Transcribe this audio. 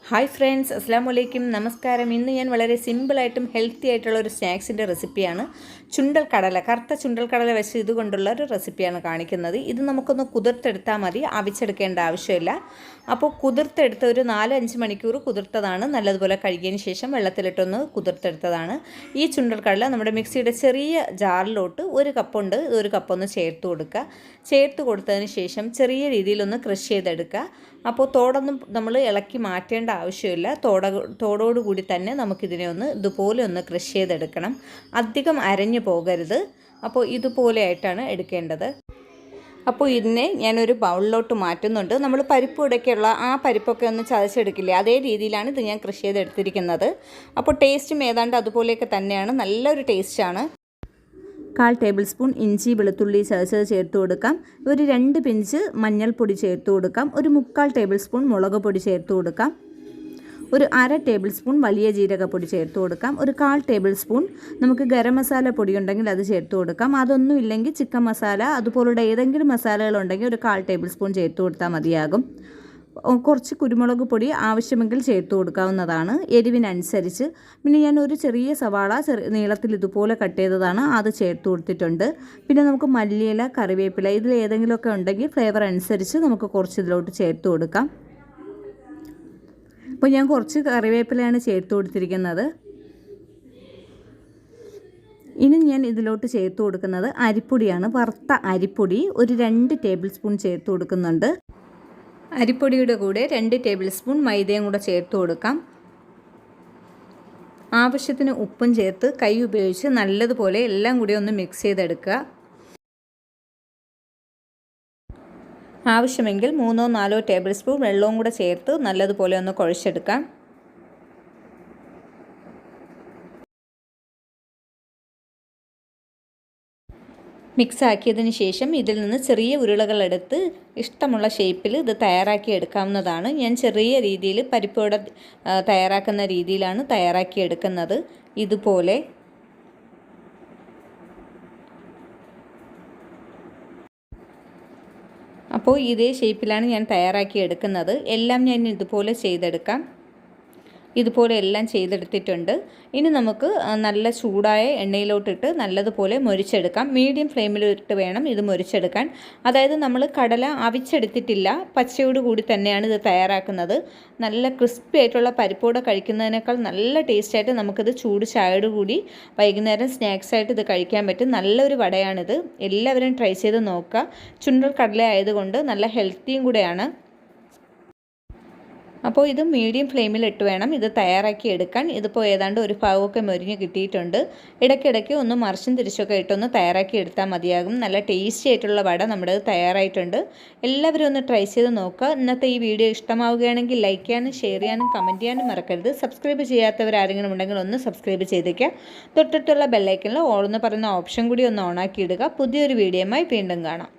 Hi friends, അസ്സാം വലൈക്കും, നമസ്കാരം. ഇന്ന് ഞാൻ വളരെ സിമ്പിളായിട്ടും ഹെൽത്തി ആയിട്ടുള്ള ഒരു സ്നാക്സിൻ്റെ റെസിപ്പിയാണ്. ചുണ്ടൽ കടല, കറുത്ത ചുണ്ടൽ കടല വെച്ച് ഇതുകൊണ്ടുള്ള ഒരു റെസിപ്പിയാണ് കാണിക്കുന്നത്. ഇത് നമുക്കൊന്ന് കുതിർത്തെടുത്താൽ മതി, അവിച്ചെടുക്കേണ്ട ആവശ്യമില്ല. അപ്പോൾ കുതിർത്തെടുത്ത ഒരു 4-5 മണിക്കൂർ കുതിർത്തതാണ്. നല്ലതുപോലെ കഴുകിയതിന് ശേഷം വെള്ളത്തിലിട്ടൊന്ന് കുതിർത്തെടുത്തതാണ്. ഈ ചുണ്ടൽ കടല നമ്മുടെ മിക്സിയുടെ ചെറിയ ജാറിലോട്ട് 1 കപ്പുണ്ട്, 1 കപ്പൊന്ന് ചേർത്ത് കൊടുക്കുക. ചേർത്ത് കൊടുത്തതിന് ശേഷം ചെറിയ രീതിയിലൊന്ന് ക്രഷ് ചെയ്തെടുക്കുക. അപ്പോൾ തോടൊന്നും നമ്മൾ ഇളക്കി മാറ്റേണ്ട ആവശ്യമില്ല. തോടോടുകൂടി തന്നെ നമുക്കിതിനെ ഇതുപോലെ ഒന്ന് ക്രഷ് ചെയ്തെടുക്കണം. അധികം അരഞ്ഞു പോകരുത്. അപ്പോൾ ഇതുപോലെ ആയിട്ടാണ് എടുക്കേണ്ടത്. അപ്പോൾ ഇതിനെ ഞാനൊരു ബൗളിലോട്ട് മാറ്റുന്നുണ്ട്. നമ്മൾ പരിപ്പ് ഇടയ്ക്കുള്ള ആ പരിപ്പൊക്കെ ഒന്ന് ചതച്ചെടുക്കില്ലേ, അതേ രീതിയിലാണ് ഇത് ഞാൻ ക്രഷ് ചെയ്തെടുത്തിരിക്കുന്നത്. അപ്പോൾ ടേസ്റ്റും ഏതാണ്ട് അതുപോലെയൊക്കെ തന്നെയാണ്, നല്ലൊരു ടേസ്റ്റാണ്. 1/4 ടേബിൾ സ്പൂൺ ഇഞ്ചി വെളുത്തുള്ളി ചതച്ചത് ചേർത്ത് കൊടുക്കാം. ഒരു 2 പിഞ്ച് മഞ്ഞൾപ്പൊടി ചേർത്ത് കൊടുക്കാം. ഒരു 3/4 ടേബിൾ സ്പൂൺ മുളക് പൊടി ചേർത്ത് കൊടുക്കാം. ഒരു 1/2 ടേബിൾ സ്പൂൺ വലിയ ജീരകപ്പൊടി ചേർത്ത് കൊടുക്കാം. ഒരു 1/4 ടേബിൾ സ്പൂൺ നമുക്ക് ഗരം മസാല പൊടി ഉണ്ടെങ്കിൽ അത് ചേർത്ത് കൊടുക്കാം. അതൊന്നും ഇല്ലെങ്കിൽ ചിക്കൻ മസാല അതുപോലുള്ള ഏതെങ്കിലും മസാലകളുണ്ടെങ്കിൽ ഒരു 1/4 ടേബിൾ സ്പൂൺ ചേർത്ത് കൊടുത്താൽ മതിയാകും. കുറച്ച് കുരുമുളക് പൊടി ആവശ്യമെങ്കിൽ ചേർത്ത് കൊടുക്കാവുന്നതാണ്, എരിവിനനുസരിച്ച്. പിന്നെ ഞാൻ ഒരു ചെറിയ സവാള നീളത്തിൽ ഇതുപോലെ കട്ട് ചെയ്തതാണ്, അത് ചേർത്ത് കൊടുത്തിട്ടുണ്ട്. പിന്നെ നമുക്ക് മല്ലിയില, കറിവേപ്പില ഇതിൽ ഏതെങ്കിലുമൊക്കെ ഉണ്ടെങ്കിൽ ഫ്ലേവർ അനുസരിച്ച് നമുക്ക് കുറച്ച് ഇതിലോട്ട് ചേർത്ത് കൊടുക്കാം. അപ്പോൾ ഞാൻ കുറച്ച് കറിവേപ്പിലയാണ് ചേർത്ത് കൊടുത്തിരിക്കുന്നത്. ഇനി ഞാൻ ഇതിലോട്ട് ചേർത്ത് കൊടുക്കുന്നത് അരിപ്പൊടിയാണ്. വറുത്ത അരിപ്പൊടി ഒരു 2 ടേബിൾ സ്പൂൺ ചേർത്ത് കൊടുക്കുന്നുണ്ട്. അരിപ്പൊടിയുടെ കൂടെ 2 ടേബിൾ സ്പൂൺ മൈദയും കൂടെ ചേർത്ത് കൊടുക്കാം. ആവശ്യത്തിന് ഉപ്പും ചേർത്ത് കൈ ഉപയോഗിച്ച് നല്ലതുപോലെ എല്ലാം കൂടി ഒന്ന് മിക്സ് ചെയ്തെടുക്കുക. ആവശ്യമെങ്കിൽ 3-4 ടേബിൾ സ്പൂൺ വെള്ളവും കൂടെ ചേർത്ത് നല്ലതുപോലെ ഒന്ന് കുഴച്ചെടുക്കാം. മിക്സ് ആക്കിയതിന് ശേഷം ഇതിൽ നിന്ന് ചെറിയ ഉരുളകളെടുത്ത് ഇഷ്ടമുള്ള ഷേപ്പിൽ ഇത് തയ്യാറാക്കി എടുക്കാവുന്നതാണ്. ഞാൻ ചെറിയ രീതിയിൽ പരിപ്പുവട തയ്യാറാക്കുന്ന രീതിയിലാണ് തയ്യാറാക്കി എടുക്കുന്നത്. ഇതുപോലെ അപ്പോൾ ഇതേ ഷേപ്പിലാണ് ഞാൻ തയ്യാറാക്കി എടുക്കുന്നത്. എല്ലാം ഞാൻ ഇതുപോലെ ചെയ്തെടുക്കാം. ഇതുപോലെ എല്ലാം ചെയ്തെടുത്തിട്ടുണ്ട്. ഇനി നമുക്ക് നല്ല ചൂടായ എണ്ണയിലോട്ടിട്ട് നല്ലതുപോലെ മൊരിച്ചെടുക്കാം. മീഡിയം ഫ്ലെയിമിലിട്ട് വേണം ഇത് മൊരിച്ചെടുക്കാൻ. അതായത് നമ്മൾ കടല അവിച്ചെടുത്തിട്ടില്ല, പച്ചയോട് കൂടി തന്നെയാണ് ഇത് തയ്യാറാക്കുന്നത്. നല്ല ക്രിസ്പി ആയിട്ടുള്ള പരിപ്പോടെ കഴിക്കുന്നതിനേക്കാൾ നല്ല ടേസ്റ്റായിട്ട് നമുക്കിത് ചൂട് ചായയോട് കൂടി വൈകുന്നേരം സ്നാക്സായിട്ട് ഇത് കഴിക്കാൻ പറ്റും. നല്ലൊരു വടയാണിത്. എല്ലാവരും ട്രൈ ചെയ്ത് നോക്കുക. ചുണ്ടൽ കടല ആയതുകൊണ്ട് നല്ല ഹെൽത്തിയും കൂടെയാണ്. അപ്പോൾ ഇത് മീഡിയം ഫ്ലെയിമിലിട്ട് വേണം ഇത് തയ്യാറാക്കി എടുക്കാൻ. ഇതിപ്പോൾ ഏതാണ്ട് ഒരു ഭാഗമൊക്കെ മൊരിഞ്ഞ് കിട്ടിയിട്ടുണ്ട്. ഇടയ്ക്കിടയ്ക്ക് ഒന്ന് മറിച്ചും തിരിച്ചൊക്കെ ഇട്ടൊന്ന് തയ്യാറാക്കി എടുത്താൽ മതിയാകും. നല്ല ടേസ്റ്റി ആയിട്ടുള്ള വട നമ്മുടെ തയ്യാറായിട്ടുണ്ട്. എല്ലാവരും ഒന്ന് ട്രൈ ചെയ്ത് നോക്കുക. ഇന്നത്തെ ഈ വീഡിയോ ഇഷ്ടമാവുകയാണെങ്കിൽ ലൈക്ക് ചെയ്യാനും ഷെയർ ചെയ്യാനും കമൻറ്റ് ചെയ്യാനും മറക്കരുത്. സബ്സ്ക്രൈബ് ചെയ്യാത്തവരാരെങ്കിലും ഉണ്ടെങ്കിൽ ഒന്ന് സബ്സ്ക്രൈബ് ചെയ്തേക്കുക. തൊട്ടടുത്തുള്ള ബെല്ലൈക്കനിൽ ഓൾ എന്ന് പറയുന്ന ഓപ്ഷൻ കൂടി ഒന്ന് ഓണാക്കി ഇടുക. പുതിയൊരു വീഡിയോയുമായി വീണ്ടും കാണാം.